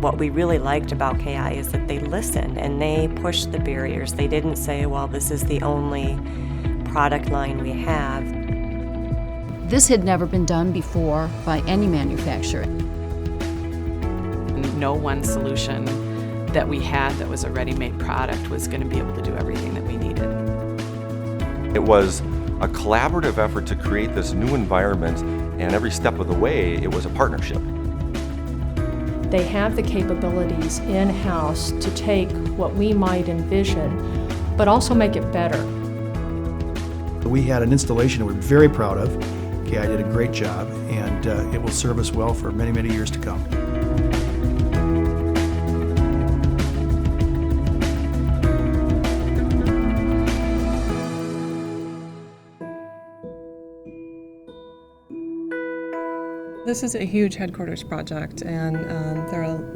What we really liked about KI is that they listened and they pushed the barriers. They didn't say, well, this is the only product line we have. This had never been done before by any manufacturer. No one solution that we had that was a ready-made product was going to be able to do everything that we needed. It was a collaborative effort to create this new environment, and every step of the way, it was a partnership. They have the capabilities in-house to take what we might envision, but also make it better. We had an installation that we're very proud of. KI did a great job, and it will serve us well for many, many years to come. This is a huge headquarters project, and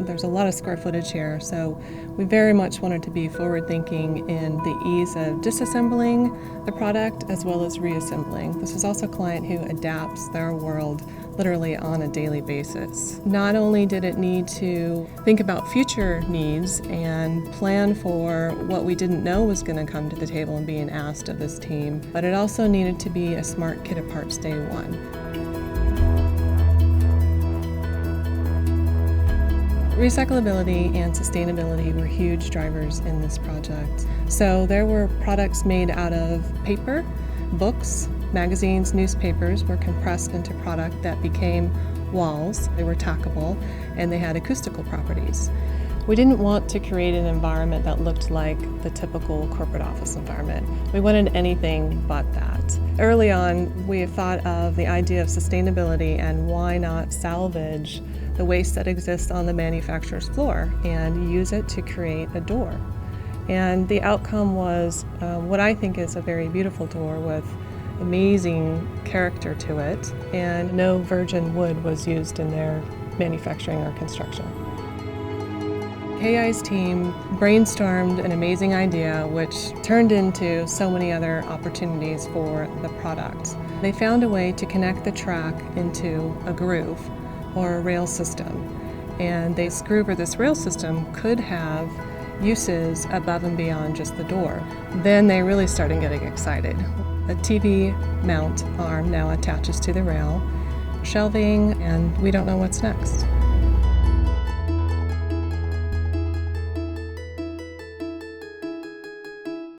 there's a lot of square footage here, so we very much wanted to be forward-thinking in the ease of disassembling the product as well as reassembling. This is also a client who adapts their world literally on a daily basis. Not only did it need to think about future needs and plan for what we didn't know was going to come to the table and being asked of this team, but it also needed to be a smart kit of parts day one. Recyclability and sustainability were huge drivers in this project. So there were products made out of paper, books, magazines, newspapers were compressed into product that became walls. They were tackable and they had acoustical properties. We didn't want to create an environment that looked like the typical corporate office environment. We wanted anything but that. Early on, we thought of the idea of sustainability and why not salvage the waste that exists on the manufacturer's floor and use it to create a door. And the outcome was what I think is a very beautiful door with amazing character to it, and no virgin wood was used in their manufacturing or construction. KI's team brainstormed an amazing idea which turned into so many other opportunities for the product. They found a way to connect the track into a groove or a rail system, and this groove or this rail system could have uses above and beyond just the door. Then they really started getting excited. A TV mount arm now attaches to the rail, shelving, and we don't know what's next.